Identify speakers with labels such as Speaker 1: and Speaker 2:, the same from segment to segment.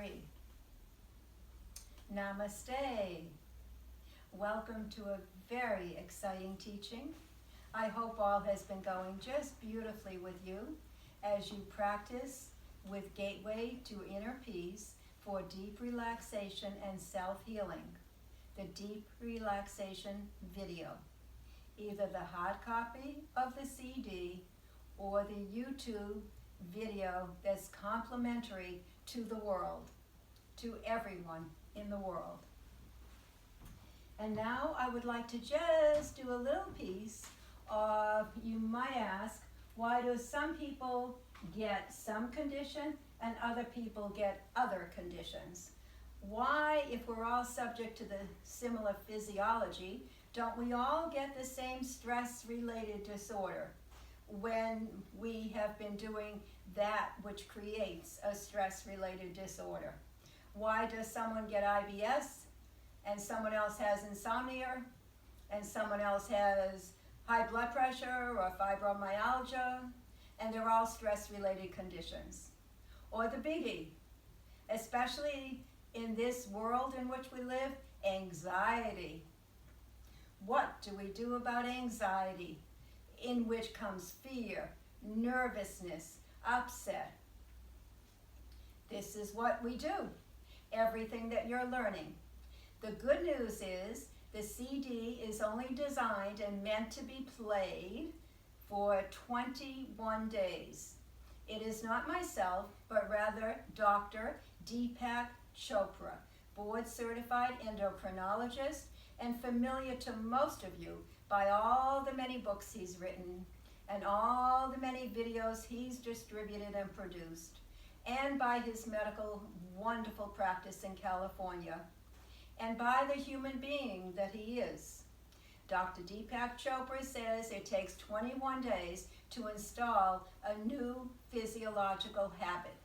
Speaker 1: ready. Namaste. Welcome to a very exciting teaching. I hope all has been going just beautifully with you as you practice with Gateway to Inner Peace for deep relaxation and self-healing, the deep relaxation video, either the hard copy of the CD or the YouTube video that's complimentary to the world, to everyone in the world. And now I would like to just do a little piece of, you might ask, why do some people get some condition and other people get other conditions? Why, if we're all subject to the similar physiology, don't we all get the same stress-related disorder when we have been doing that which creates a stress-related disorder? Why does someone get IBS and someone else has insomnia and someone else has high blood pressure or fibromyalgia, and they're all stress-related conditions? Or the biggie, especially in this world in which we live, anxiety. What do we do about anxiety? In which comes fear, nervousness, upset. This is what we do, everything that you're learning. The good news is the CD is only designed and meant to be played for 21 days. It is not myself, but rather Dr. Deepak Chopra, board-certified endocrinologist and familiar to most of you by all the many books he's written and all the many videos he's distributed and produced, and by his medical wonderful practice in California, and by the human being that he is. Dr. Deepak Chopra says it takes 21 days to install a new physiological habit.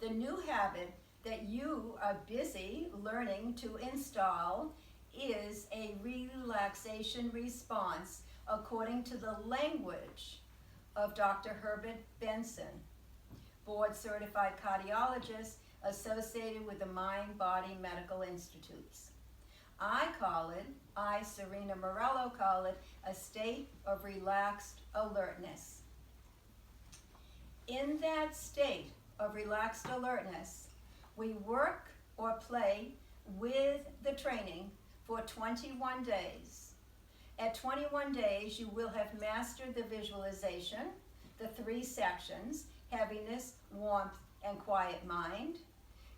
Speaker 1: The new habit that you are busy learning to install is a relaxation response according to the language of Dr. Herbert Benson, board-certified cardiologist associated with the Mind-Body Medical Institutes. Serena Morello, call it a state of relaxed alertness. In that state of relaxed alertness, we work or play with the training for 21 days. At 21 days, you will have mastered the visualization, the 3 sections, heaviness, warmth, and quiet mind.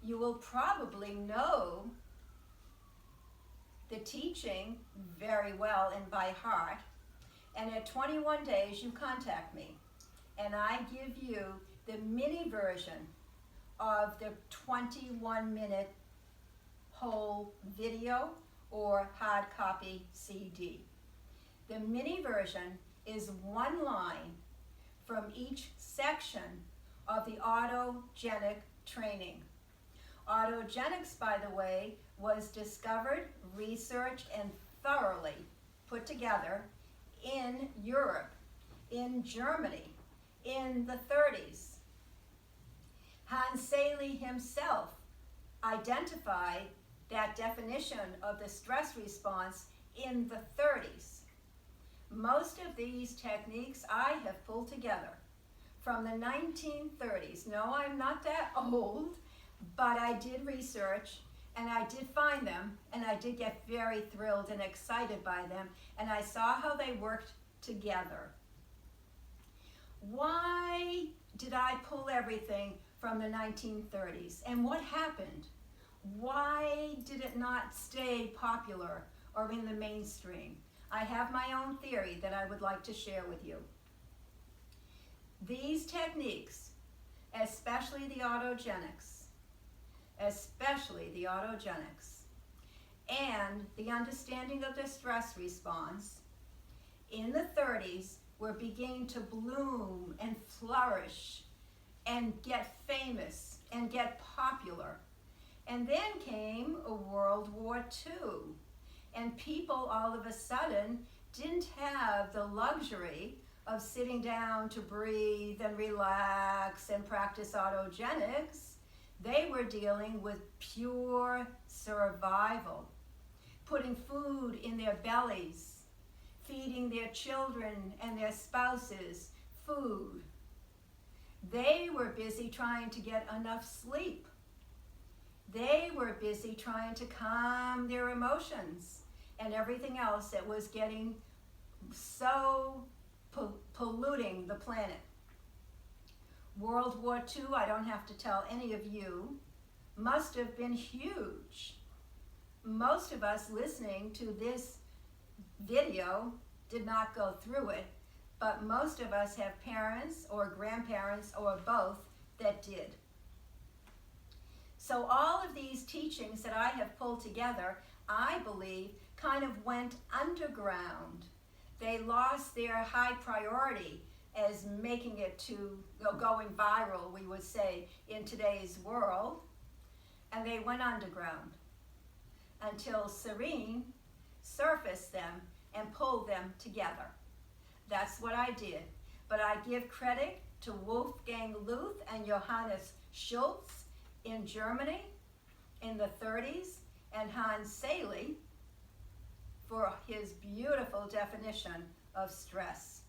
Speaker 1: You will probably know the teaching very well and by heart. And at 21 days, you contact me, and I give you the mini version of the 21-minute whole video or hard copy CD. The mini version is 1 line from each section of the autogenic training. Autogenics, by the way, was discovered, researched, and thoroughly put together in Europe, in Germany, in the 30s. Hans Selye himself identified that definition of the stress response in the 30s. Most of these techniques I have pulled together from the 1930s. No, I'm not that old, but I did research and I did find them, and I did get very thrilled and excited by them, and I saw how they worked together. Why did I pull everything from the 1930s, and what happened? Why did it not stay popular or in the mainstream? I have my own theory that I would like to share with you. These techniques, especially the autogenics, and the understanding of the stress response, in the 30s were beginning to bloom and flourish and get famous and get popular. And then came World War II, and people all of a sudden didn't have the luxury of sitting down to breathe and relax and practice autogenics. They were were dealing with pure survival, putting food in their bellies, feeding their children and their spouses food. They were busy trying to get enough sleep. They were busy trying to calm their emotions and everything else that was getting so polluting the planet. World War II, I don't have to tell any of you, must have been huge. Most of us listening to this video did not go through it, but most of us have parents or grandparents or both that did. So all of these teachings that I have pulled together, I believe, kind of went underground. They lost their high priority as making it to going viral, we would say, in today's world, and they went underground until Serene surfaced them and pulled them together. That's what I did. But I give credit to Wolfgang Luth and Johannes Schultz in Germany in the 30s and Hans Selye for his beautiful definition of stress.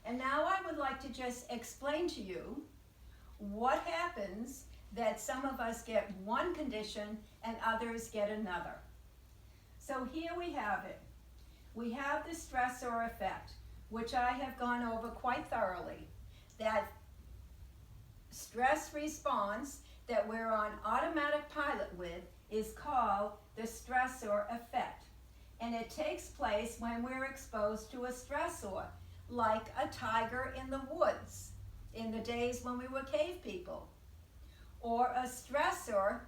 Speaker 1: And now I would like to just explain to you what happens that some of us get one condition and others get another. So here we have it. We have the stressor effect, which I have gone over quite thoroughly. That stress response that we're on automatic pilot with is called the stressor effect. And it takes place when we're exposed to a stressor, like a tiger in the woods in the days when we were cave people, or a stressor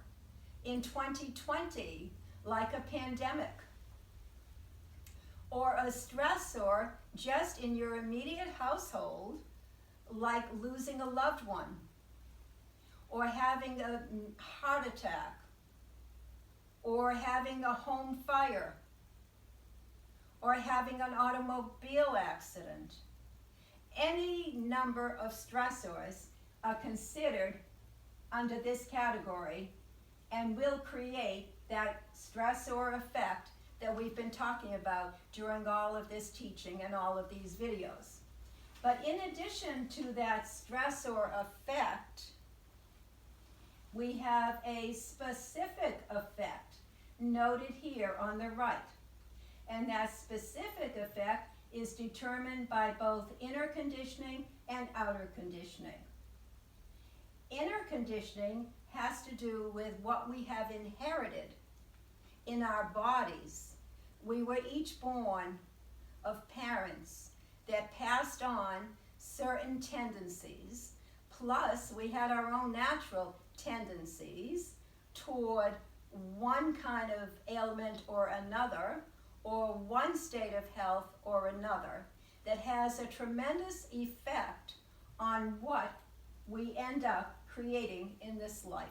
Speaker 1: in 2020, like a pandemic, or a stressor just in your immediate household, like losing a loved one, or having a heart attack, or having a home fire, or having an automobile accident. Any number of stressors are considered under this category and will create that stressor effect that we've been talking about during all of this teaching and all of these videos. But in addition to that stressor effect, we have a specific effect noted here on the right. And that specific effect is determined by both inner conditioning and outer conditioning. Inner conditioning has to do with what we have inherited in our bodies. We were each born of parents that passed on certain tendencies, plus we had our own natural tendencies toward one kind of ailment or another, or one state of health or another, that has a tremendous effect on what we end up creating in this life.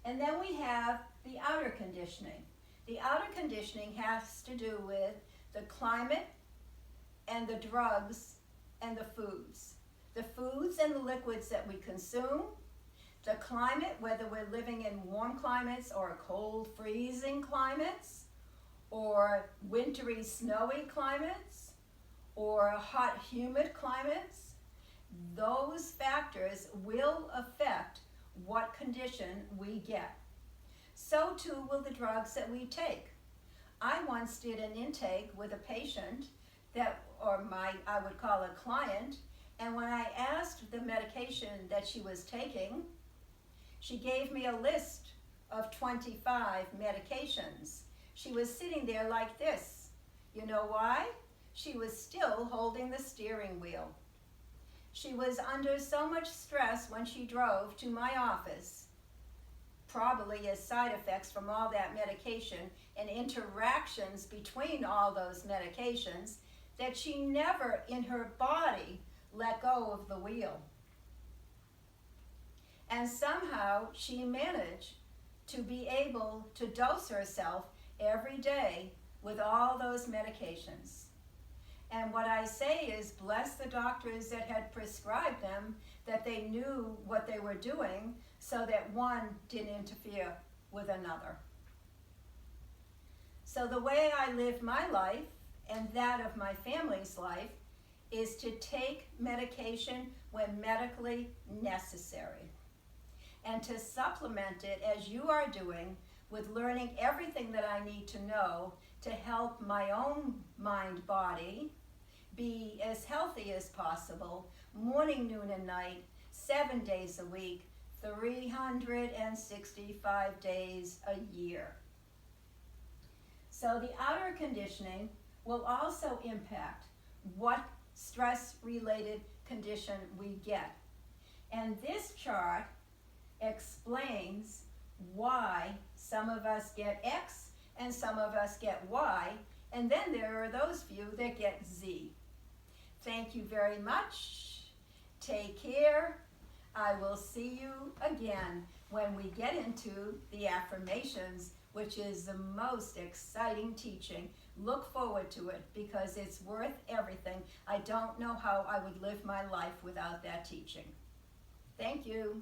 Speaker 1: And then we have the outer conditioning. The outer conditioning has to do with the climate and the drugs and the foods. The foods and the liquids that we consume, the climate, whether we're living in warm climates or cold, freezing climates, or wintry, snowy climates, or hot, humid climates, those factors will affect what condition we get. So too will the drugs that we take. I once did an intake with a patient that, I would call a client, and when I asked the medication that she was taking, she gave me a list of 25 medications. She was sitting there like this. You know why? She was still holding the steering wheel. She was under so much stress when she drove to my office, probably as side effects from all that medication and interactions between all those medications, that she never in her body let go of the wheel. And somehow she managed to be able to dose herself every day with all those medications. And what I say is, bless the doctors that had prescribed them, that they knew what they were doing so that one didn't interfere with another. So the way I live my life and that of my family's life is to take medication when medically necessary, and to supplement it, as you are doing, with learning everything that I need to know to help my own mind body be as healthy as possible, morning, noon, and night, 7 days a week, 365 days a year. So the outer conditioning will also impact what stress-related condition we get. And this chart explains why some of us get X and some of us get Y, and then there are those few that get Z. Thank you very much. Take care. I will see you again when we get into the affirmations, which is the most exciting teaching. Look forward to it because it's worth everything. I don't know how I would live my life without that teaching. Thank you.